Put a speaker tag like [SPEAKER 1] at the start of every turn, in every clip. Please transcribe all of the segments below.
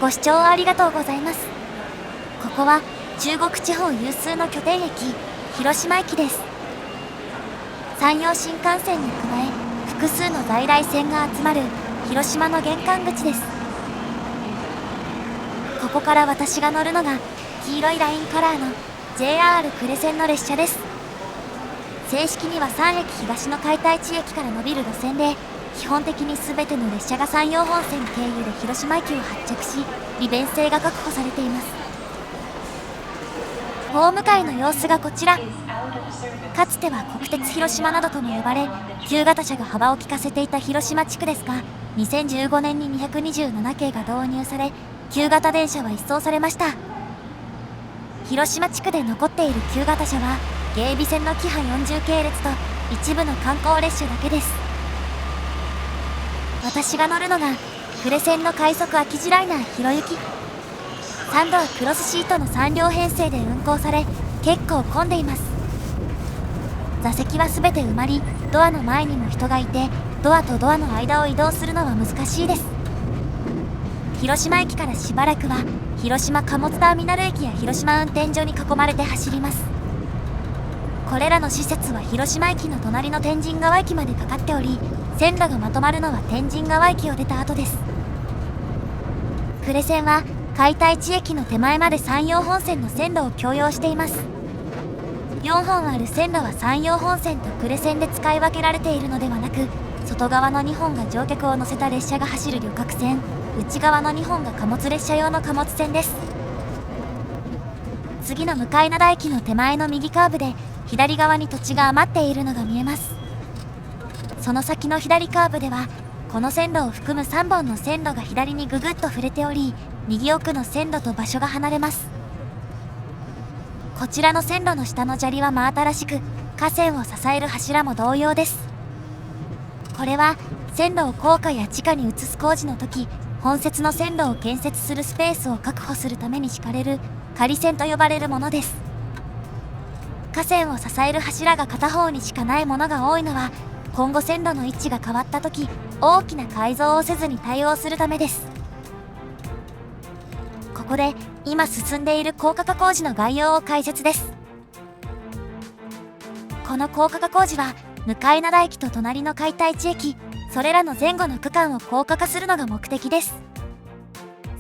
[SPEAKER 1] ご視聴ありがとうございます。ここは中国地方有数の拠点駅、広島駅です。山陽新幹線に加え、複数の在来線が集まる広島の玄関口です。ここから私が乗るのが黄色いラインカラーの JR 呉線の列車です。正式には3駅東の解体地駅から伸びる路線で、基本的に全ての列車が山陽本線経由で広島駅を発着し、利便性が確保されています。ホーム階の様子がこちら。かつては国鉄広島などとも呼ばれ、旧型車が幅を利かせていた広島地区ですが、2015年に227系が導入され、旧型電車は一掃されました。広島地区で残っている旧型車は、芸備線のキハ40系列と一部の観光列車だけです。私が乗るのが呉線の快速秋地ライナーひろゆき。3ドアクロスシートの3両編成で運行され、結構混んでいます。座席は全て埋まり、ドアの前にも人がいて、ドアとドアの間を移動するのは難しいです。広島駅からしばらくは広島貨物ターミナル駅や広島運転所に囲まれて走ります。これらの施設は広島駅の隣の天神川駅までかかっており、線路がまとまるのは天神川駅を出た後です。呉線は解体地駅の手前まで山陽本線の線路を共用しています。4本ある線路は山陽本線と呉線で使い分けられているのではなく、外側の2本が乗客を乗せた列車が走る旅客線、内側の2本が貨物列車用の貨物線です。次の向灘駅の手前の右カーブで左側に土地が余っているのが見えます。その先の左カーブでは、この線路を含む3本の線路が左にぐぐっと触れており、右奥の線路と場所が離れます。こちらの線路の下の砂利は真新しく、架線を支える柱も同様です。これは線路を高架や地下に移す工事の時、本節の線路を建設するスペースを確保するために敷かれる仮線と呼ばれるものです。架線を支える柱が片方にしかないものが多いのは、今後線路の位置が変わった時、大きな改造をせずに対応するためです。ここで今進んでいる高架化工事の概要を解説です。この高架化工事は向灘駅と隣の解体地駅、それらの前後の区間を高架化するのが目的です。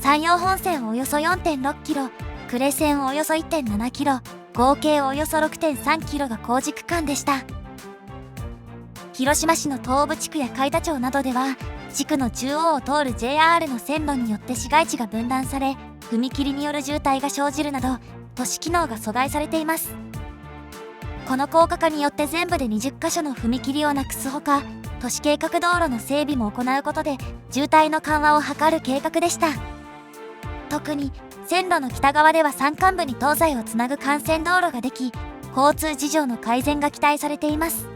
[SPEAKER 1] 山陽本線およそ 4.6 キロ、呉線およそ 1.7 キロ、合計およそ 6.3 キロが工事区間でした。広島市の東部地区や海田町などでは、地区の中央を通る JR の線路によって市街地が分断され、踏切による渋滞が生じるなど、都市機能が阻害されています。この高架化によって全部で20カ所の踏切をなくすほか、都市計画道路の整備も行うことで、渋滞の緩和を図る計画でした。特に、線路の北側では山間部に東西をつなぐ幹線道路ができ、交通事情の改善が期待されています。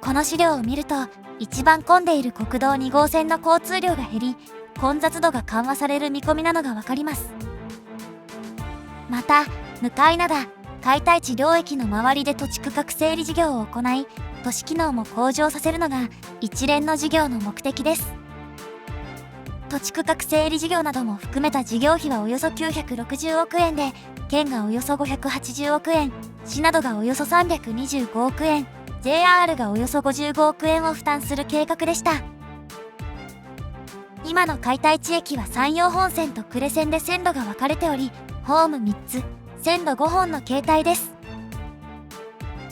[SPEAKER 1] この資料を見ると、一番混んでいる国道2号線の交通量が減り、混雑度が緩和される見込みなのがわかります。また、向灘、解体地両駅の周りで土地区画整理事業を行い、都市機能も向上させるのが一連の事業の目的です。土地区画整理事業なども含めた事業費はおよそ960億円で、県がおよそ580億円、市などがおよそ325億円、JR がおよそ55億円を負担する計画でした。今の解体地駅は山陽本線と呉線で線路が分かれており、ホーム3つ、線路5本の形態です。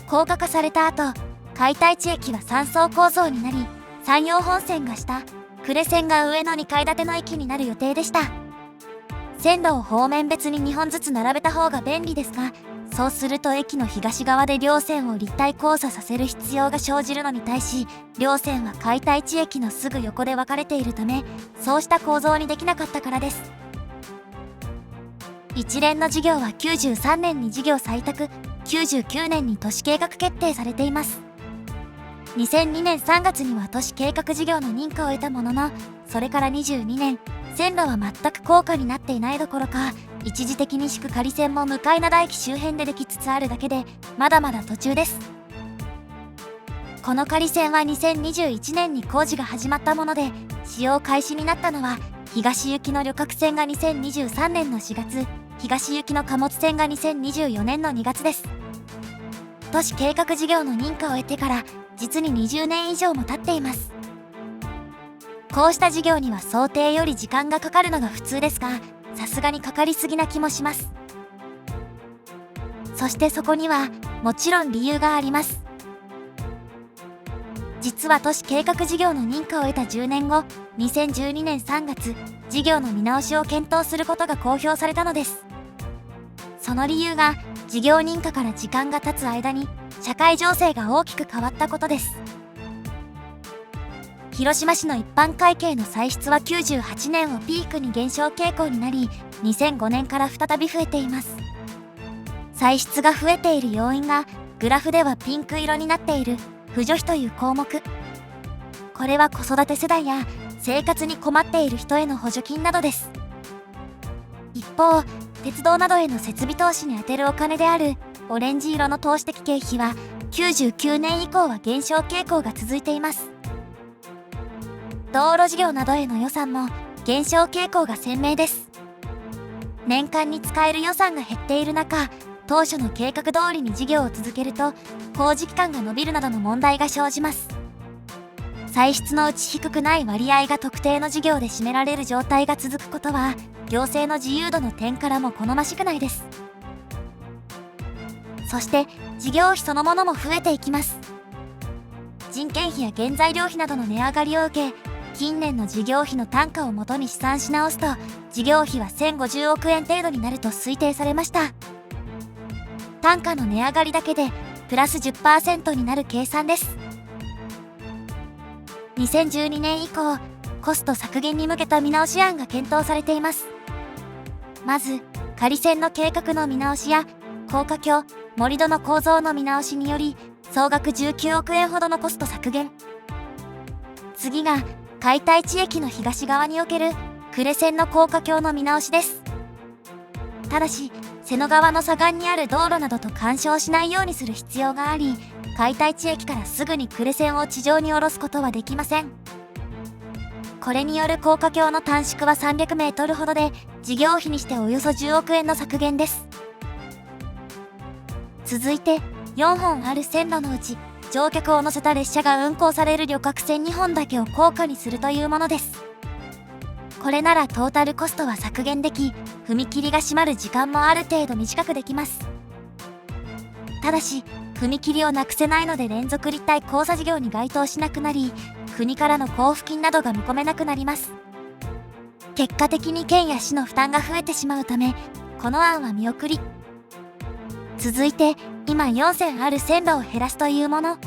[SPEAKER 1] 高架化された後、解体地駅は3層構造になり、山陽本線が下、呉線が上の2階建ての駅になる予定でした。線路を方面別に2本ずつ並べた方が便利ですが、そうすると駅の東側で両線を立体交差させる必要が生じるのに対し、両線は解体地駅のすぐ横で分かれているため、そうした構造にできなかったからです。一連の事業は93年に事業採択、99年に都市計画決定されています。2002年3月には都市計画事業の認可を得たものの、それから22年、線路は全く高架になっていないどころか、一時的に敷く仮線も向灘駅周辺でできつつあるだけで、まだまだ途中です。この仮線は2021年に工事が始まったもので、使用開始になったのは、東行きの旅客船が2023年の4月、東行きの貨物船が2024年の2月です。都市計画事業の認可を得てから実に20年以上も経っています。こうした事業には想定より時間がかかるのが普通ですが、さすがにかかりすぎな気もします。そしてそこにはもちろん理由があります。実は都市計画事業の認可を得た10年後、2012年3月、事業の見直しを検討することが公表されたのです。その理由が、事業認可から時間が経つ間に社会情勢が大きく変わったことです。広島市の一般会計の歳出は98年をピークに減少傾向になり、2005年から再び増えています。歳出が増えている要因が、グラフではピンク色になっている扶助費という項目。これは子育て世代や生活に困っている人への補助金などです。一方、鉄道などへの設備投資に充てるお金であるオレンジ色の投資的経費は99年以降は減少傾向が続いています。道路事業などへの予算も減少傾向が鮮明です。年間に使える予算が減っている中、当初の計画通りに事業を続けると工事期間が延びるなどの問題が生じます。歳出のうち低くない割合が特定の事業で占められる状態が続くことは、行政の自由度の点からも好ましくないです。そして事業費そのものも増えていきます。人件費や原材料費などの値上がりを受け、近年の事業費の単価をもとに試算し直すと、事業費は1050億円程度になると推定されました。単価の値上がりだけでプラス 10% になる計算です。2012年以降、コスト削減に向けた見直し案が検討されています。まず、仮線の計画の見直しや、高架橋、盛り土の構造の見直しにより、総額19億円ほどのコスト削減。次が、解体地駅の東側における呉線の高架橋の見直しです。ただし、瀬野川の左岸にある道路などと干渉しないようにする必要があり、解体地駅からすぐに呉線を地上に下ろすことはできません。これによる高架橋の短縮は300メートルほどで、事業費にしておよそ10億円の削減です。続いて、4本ある線路のうち、乗客を乗せた列車が運行される旅客船2本だけを高架にするというものです。これならトータルコストは削減でき、踏切が閉まる時間もある程度短くできます。ただし、踏切をなくせないので連続立体交差事業に該当しなくなり、国からの交付金などが見込めなくなります。結果的に県や市の負担が増えてしまうため、この案は見送り。続いて、今4線ある線路を減らすというもの。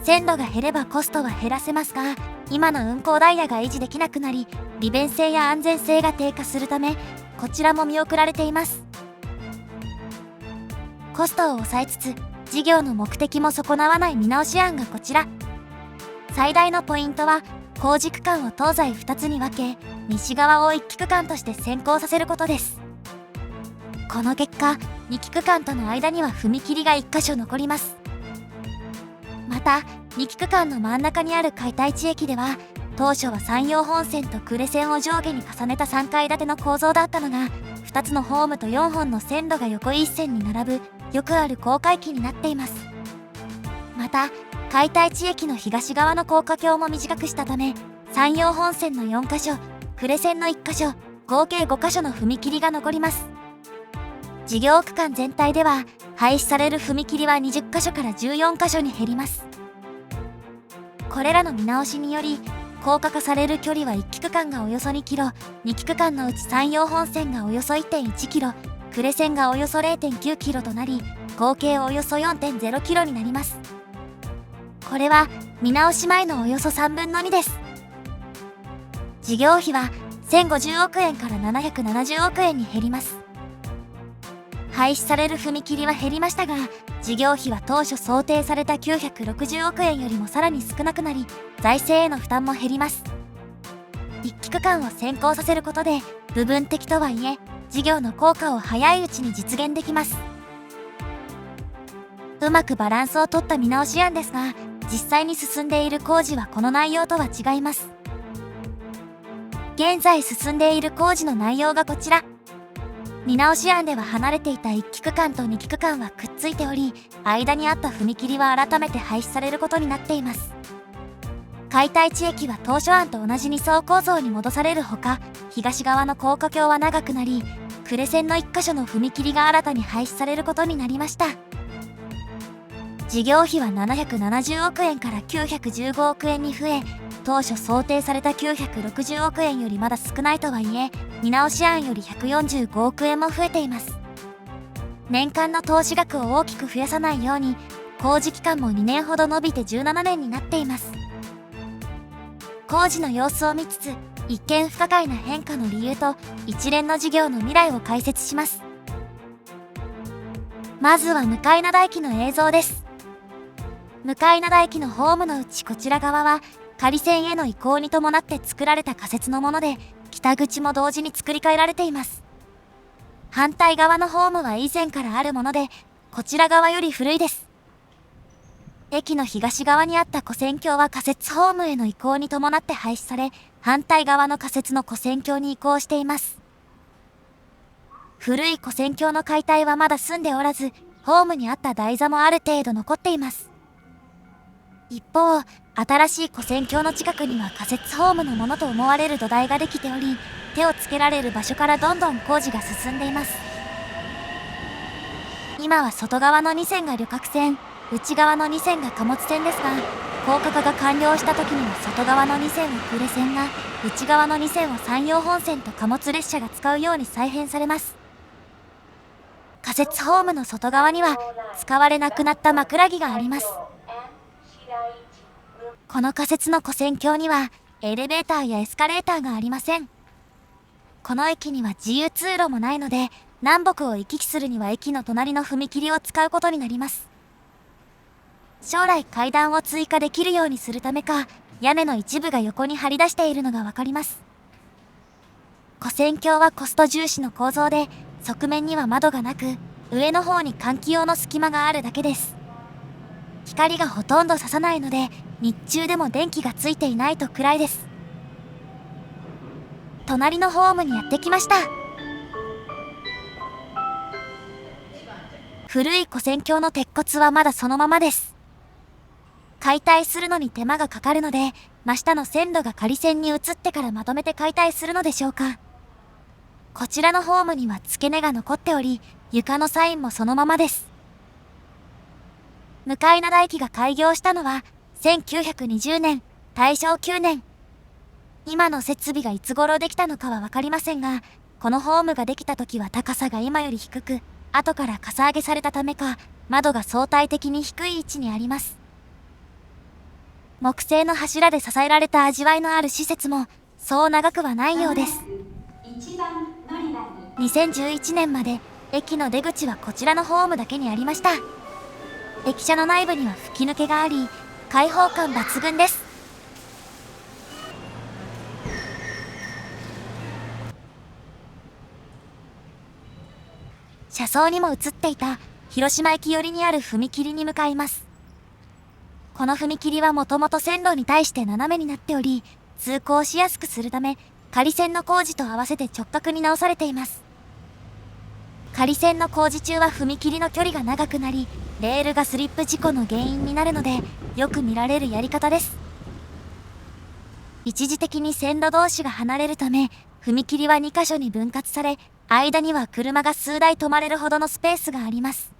[SPEAKER 1] 線路が減ればコストは減らせますが、今の運行ダイヤが維持できなくなり、利便性や安全性が低下するため、こちらも見送られています。コストを抑えつつ、事業の目的も損なわない見直し案がこちら。最大のポイントは、工事区間を東西2つに分け、西側を1期区間として先行させることです。この結果、2期区間との間には踏切が1箇所残ります。また、2期区間の真ん中にある解体地駅では、当初は山陽本線と呉線を上下に重ねた3階建ての構造だったのが、2つのホームと4本の線路が横一線に並ぶ、よくある高架駅になっています。また、解体地駅の東側の高架橋も短くしたため、山陽本線の4カ所、呉線の1カ所、合計5カ所の踏切が残ります。事業区間全体では、廃止される踏切は20カ所から14カ所に減ります。これらの見直しにより、高架化される距離は1期区間がおよそ2キロ、2期区間のうち山陽本線がおよそ 1.1 キロ、呉線がおよそ 0.9 キロとなり、合計およそ 4.0 キロになります。これは見直し前のおよそ3分の2です。事業費は1050億円から770億円に減ります。廃止される踏切は減りましたが、事業費は当初想定された960億円よりもさらに少なくなり、財政への負担も減ります。1期区間を先行させることで、部分的とはいえ、事業の効果を早いうちに実現できます。うまくバランスを取った見直し案ですが、実際に進んでいる工事はこの内容とは違います。現在進んでいる工事の内容がこちら。見直し案では離れていた1期区間と2期区間はくっついており、間にあった踏切は改めて廃止されることになっています。解体地駅は当初案と同じ2層構造に戻されるほか、東側の高架橋は長くなり、呉線の1カ所の踏切が新たに廃止されることになりました。事業費は770億円から915億円に増え、当初想定された960億円よりまだ少ないとはいえ、見直し案より145億円も増えています。年間の投資額を大きく増やさないように、工事期間も2年ほど延びて17年になっています。工事の様子を見つつ、一見不可解な変化の理由と一連の事業の未来を解説します。まずは向稲田駅の映像です。向稲田駅のホームのうちこちら側は仮線への移行に伴って作られた仮設のもので、北口も同時に作り変えられています。反対側のホームは以前からあるもので、こちら側より古いです。駅の東側にあった跨線橋は仮設ホームへの移行に伴って廃止され、反対側の仮設の跨線橋に移行しています。古い跨線橋の解体はまだ済んでおらず、ホームにあった台座もある程度残っています。一方、新しい跨線橋の近くには仮設ホームのものと思われる土台ができており、手をつけられる場所からどんどん工事が進んでいます。今は外側の2線が旅客線、内側の2線が貨物線ですが、高架化が完了した時には外側の2線を呉線が、内側の2線を山陽本線と貨物列車が使うように再編されます。仮設ホームの外側には使われなくなった枕木があります。この仮設の跨線橋にはエレベーターやエスカレーターがありません。この駅には自由通路もないので、南北を行き来するには駅の隣の踏切を使うことになります。将来階段を追加できるようにするためか、屋根の一部が横に張り出しているのがわかります。跨線橋はコスト重視の構造で、側面には窓がなく、上の方に換気用の隙間があるだけです。光がほとんど差さないので、日中でも電気がついていないと暗いです。隣のホームにやってきました。古い跨線橋の鉄骨はまだそのままです。解体するのに手間がかかるので、真下の線路が仮線に移ってからまとめて解体するのでしょうか。こちらのホームには付け根が残っており、床のサインもそのままです。向稲田駅が開業したのは1920年、大正9年。今の設備がいつ頃できたのかはわかりませんが、このホームができた時は高さが今より低く、後からかさ上げされたためか、窓が相対的に低い位置にあります。木製の柱で支えられた味わいのある施設も、そう長くはないようです。2011年まで駅の出口はこちらのホームだけにありました。駅舎の内部には吹き抜けがあり、開放感抜群です。車窓にも映っていた広島駅寄りにある踏切に向かいます。この踏切はもともと線路に対して斜めになっており、通行しやすくするため、仮線の工事と合わせて直角に直されています。仮線の工事中は踏切の距離が長くなり、レールがスリップ事故の原因になるので、よく見られるやり方です。一時的に線路同士が離れるため、踏切は2カ所に分割され、間には車が数台止まれるほどのスペースがあります。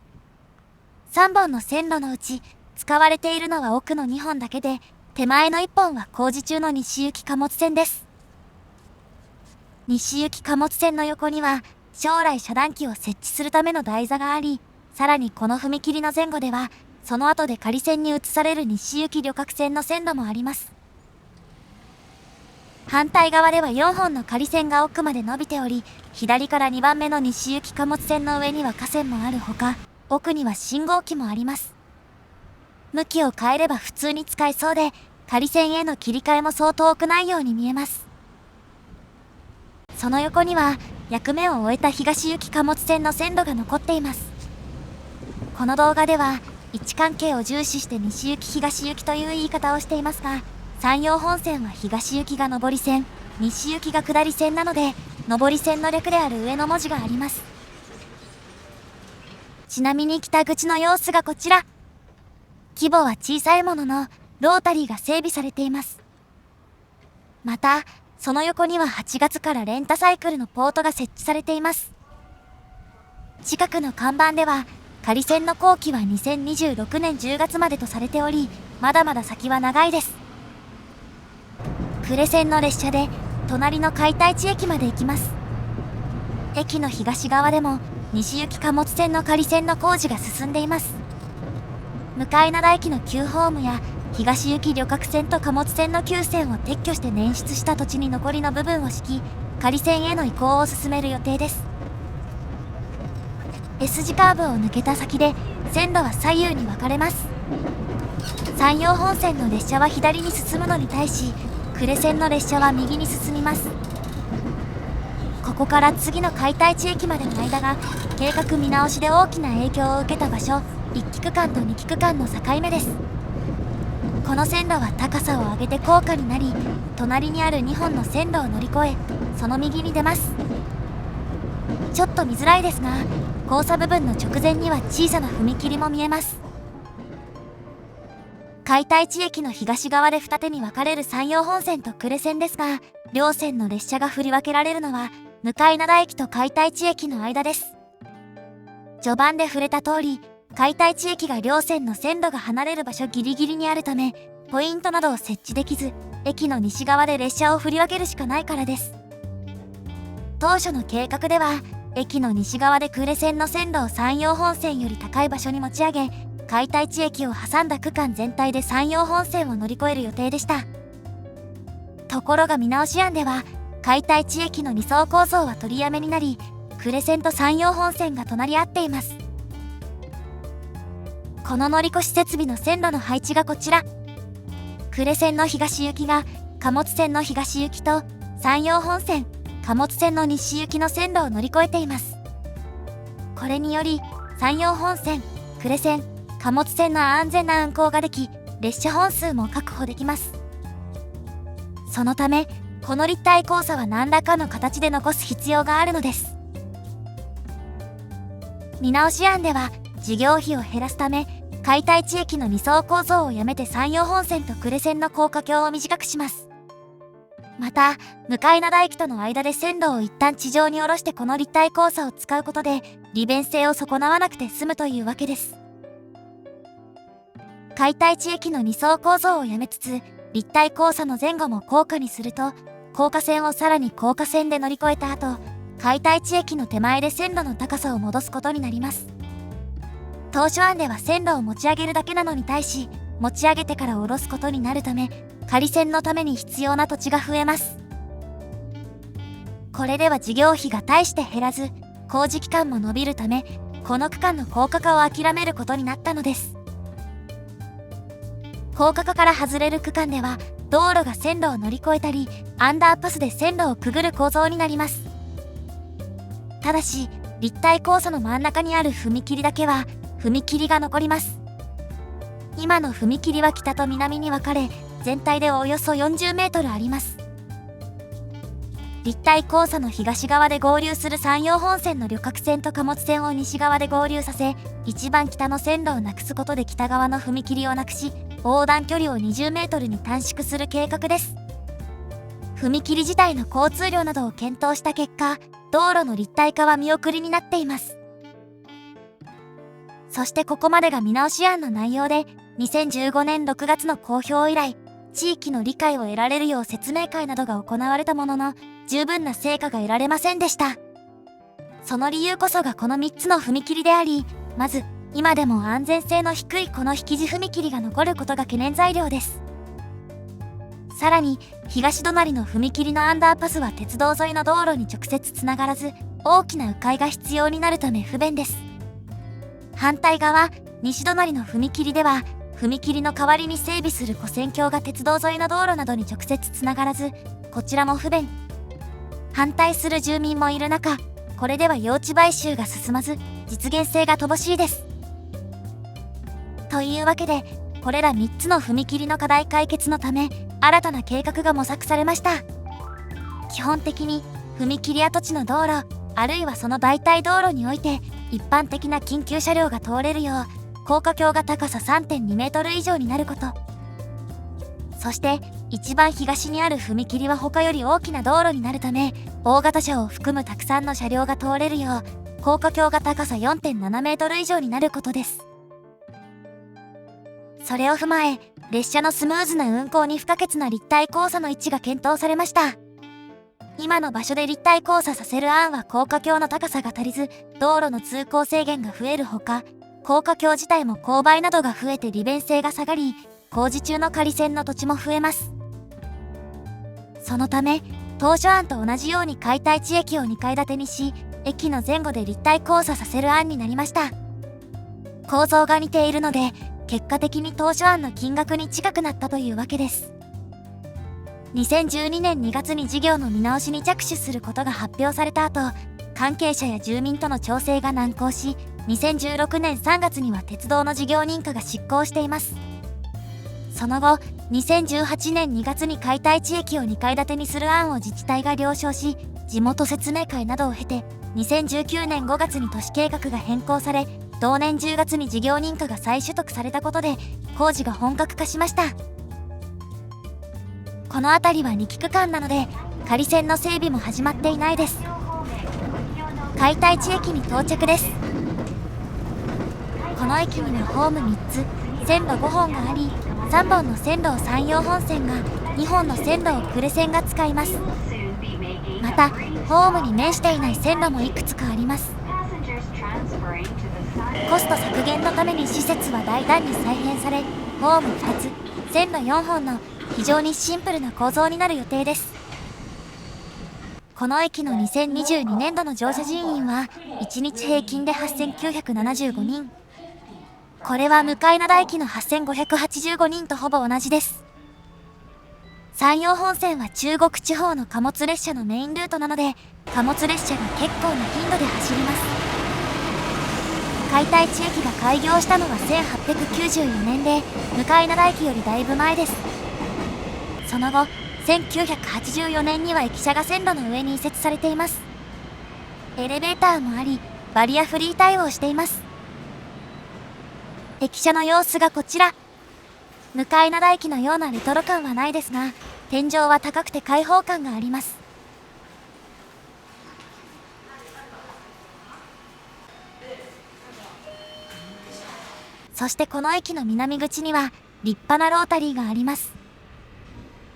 [SPEAKER 1] 3本の線路のうち、使われているのは奥の2本だけで、手前の1本は工事中の西行き貨物線です。西行き貨物線の横には、将来遮断機を設置するための台座があり、さらにこの踏切の前後では、その後で仮線に移される西行き旅客線の線路もあります。反対側では4本の仮線が奥まで伸びており、左から2番目の西行き貨物線の上には架線もあるほか、奥には信号機もあります。向きを変えれば普通に使えそうで、仮線への切り替えもそう遠くないように見えます。その横には、役目を終えた東行き貨物線の線路が残っています。この動画では、位置関係を重視して西行き東行きという言い方をしていますが、山陽本線は東行きが上り線、西行きが下り線なので、上り線の略である上の文字があります。ちなみに北口の様子がこちら。規模は小さいものの、ロータリーが整備されています。また、その横には8月からレンタサイクルのポートが設置されています。近くの看板では、仮線の工期は2026年10月までとされており、まだまだ先は長いです。呉線の列車で、隣の解体地駅まで行きます。駅の東側でも、西行き貨物線の仮線の工事が進んでいます。向灘駅の旧ホームや、東行き旅客線と貨物線の旧線を撤去して捻出した土地に残りの部分を敷き、仮線への移行を進める予定です。S 字カーブを抜けた先で線路は左右に分かれます。山陽本線の列車は左に進むのに対し、呉線の列車は右に進みます。ここから次の解体地駅までの間が計画見直しで大きな影響を受けた場所、1期区間と2期区間の境目です。この線路は高さを上げて高架になり、隣にある2本の線路を乗り越え、その右に出ます。ちょっと見づらいですが、交差部分の直前には小さな踏切も見えます。解体地駅の東側で二手に分かれる山陽本線と呉線ですが、両線の列車が振り分けられるのは向灘駅と解体地駅の間です。序盤で触れた通り、解体地駅が両線の線路が離れる場所ギリギリにあるため、ポイントなどを設置できず、駅の西側で列車を振り分けるしかないからです。当初の計画では、駅の西側で呉線の線路を山陽本線より高い場所に持ち上げ、解体地駅を挟んだ区間全体で山陽本線を乗り越える予定でした。ところが見直し案では、解体地駅の2層構造は取りやめになり、呉線と山陽本線が隣り合っています。この乗り越し設備の線路の配置がこちら。呉線の東行きが貨物線の東行きと山陽本線、貨物線の西行きの線路を乗り越えています。これにより、山陽本線、呉線、貨物線の安全な運行ができ、列車本数も確保できます。そのため、この立体交差は何らかの形で残す必要があるのです。見直し案では、事業費を減らすため、解体地駅の2層構造をやめて山陽本線と呉線の高架橋を短くします。また、向灘駅との間で線路を一旦地上に下ろしてこの立体交差を使うことで、利便性を損なわなくて済むというわけです。解体地駅の2層構造をやめつつ、立体交差の前後も高架にすると、高架線をさらに高架線で乗り越えた後、解体地駅の手前で線路の高さを戻すことになります。当初案では線路を持ち上げるだけなのに対し、持ち上げてから下ろすことになるため、仮線のために必要な土地が増えます。これでは事業費が大して減らず、工事期間も延びるため、この区間の高架化を諦めることになったのです。高架化から外れる区間では、道路が線路を乗り越えたり、アンダーパスで線路をくぐる構造になります。ただし、立体交差の真ん中にある踏切だけは、踏切が残ります。今の踏切は北と南に分かれ、全体でおよそ40メートルあります。立体交差の東側で合流する山陽本線の旅客線と貨物線を西側で合流させ、一番北の線路をなくすことで北側の踏切をなくし、横断距離を20メートルに短縮する計画です。踏切自体の交通量などを検討した結果、道路の立体化は見送りになっています。そしてここまでが見直し案の内容で、2015年6月の公表以来、地域の理解を得られるよう説明会などが行われたものの、十分な成果が得られませんでした。その理由こそがこの3つの踏切であり、まず、今でも安全性の低いこの引き地踏切が残ることが懸念材料です。さらに、東隣の踏切のアンダーパスは鉄道沿いの道路に直接つながらず、大きな迂回が必要になるため不便です。反対側、西隣の踏切では、踏切の代わりに整備する跨線橋が鉄道沿いの道路などに直接つながらず、こちらも不便。反対する住民もいる中、これでは用地買収が進まず、実現性が乏しいです。というわけで、これら3つの踏切の課題解決のため、新たな計画が模索されました。基本的に踏切跡地の道路あるいはその代替道路において一般的な緊急車両が通れるよう高架橋が高さ 3.2 メートル以上になること。そして一番東にある踏切は他より大きな道路になるため大型車を含むたくさんの車両が通れるよう高架橋が高さ 4.7 メートル以上になることです。それを踏まえ列車のスムーズな運行に不可欠な立体交差の位置が検討されました。今の場所で立体交差させる案は高架橋の高さが足りず道路の通行制限が増えるほか高架橋自体も勾配などが増えて利便性が下がり工事中の仮線の土地も増えます。そのため当初案と同じように解体地駅を2階建てにし駅の前後で立体交差させる案になりました。構造が似ているので結果的に当初案の金額に近くなったというわけです。2012年2月に事業の見直しに着手することが発表された後関係者や住民との調整が難航し2016年3月には鉄道の事業認可が失効しています。その後2018年2月に解体地駅を2階建てにする案を自治体が了承し地元説明会などを経て2019年5月に都市計画が変更され同年10月に事業認可が再取得されたことで工事が本格化しました。この辺りは2期区間なので仮線の整備も始まっていないです。解体地駅に到着です。この駅にはホーム3つ線路5本があり3本の線路を山陽本線が2本の線路を呉線が使います。またホームに面していない線路もいくつかあります。コスト削減のために施設は大胆に再編されホーム2つ線路4本の非常にシンプルな構造になる予定です。この駅の2022年度の乗車人員は1日平均で8975人。これは向田駅の8585人とほぼ同じです。山陽本線は中国地方の貨物列車のメインルートなので貨物列車が結構な頻度で走ります。解体地駅が開業したのは1894年で向田駅よりだいぶ前です。その後1984年には駅舎が線路の上に移設されています。エレベーターもありバリアフリー対応しています。駅舎の様子がこちら。向田駅のようなレトロ感はないですが天井は高くて開放感があります。そしてこの駅の南口には立派なロータリーがあります。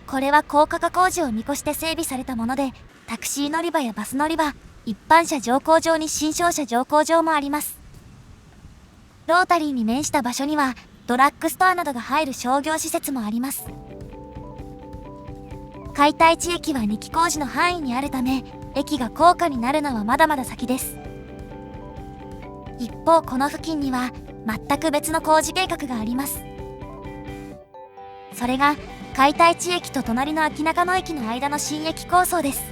[SPEAKER 1] これは高架化工事を見越して整備されたものでタクシー乗り場やバス乗り場一般車乗降場に新商車乗降場もあります。ロータリーに面した場所にはドラッグストアなどが入る商業施設もあります。解体地駅は2期工事の範囲にあるため駅が高架になるのはまだまだ先です。一方この付近には全く別の工事計画があります。それが解体地駅と隣の秋中野駅の間の新駅構想です。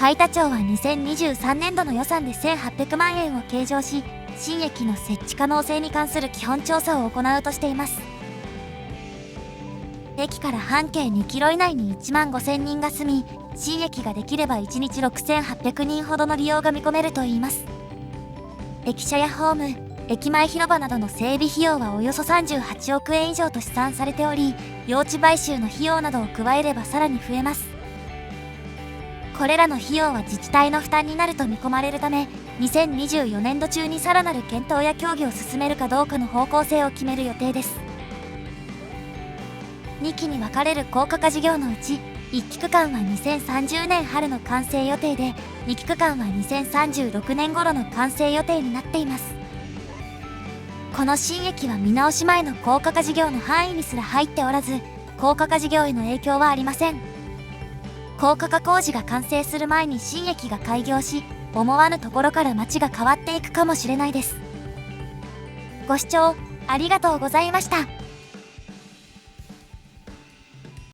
[SPEAKER 1] 海田町は2023年度の予算で1800万円を計上し新駅の設置可能性に関する基本調査を行うとしています。駅から半径2キロ以内に1万5000人が住み新駅ができれば1日6800人ほどの利用が見込めるといいます。駅舎やホーム駅前広場などの整備費用はおよそ38億円以上と試算されており用地買収の費用などを加えればさらに増えます。これらの費用は自治体の負担になると見込まれるため2024年度中にさらなる検討や協議を進めるかどうかの方向性を決める予定です。2期に分かれる高架化事業のうち1期区間は2030年春の完成予定で2期区間は2036年頃の完成予定になっています。この新駅は見直し前の高架化事業の範囲にすら入っておらず高架化事業への影響はありません。高架化工事が完成する前に新駅が開業し思わぬところから街が変わっていくかもしれないです。ご視聴ありがとうございました。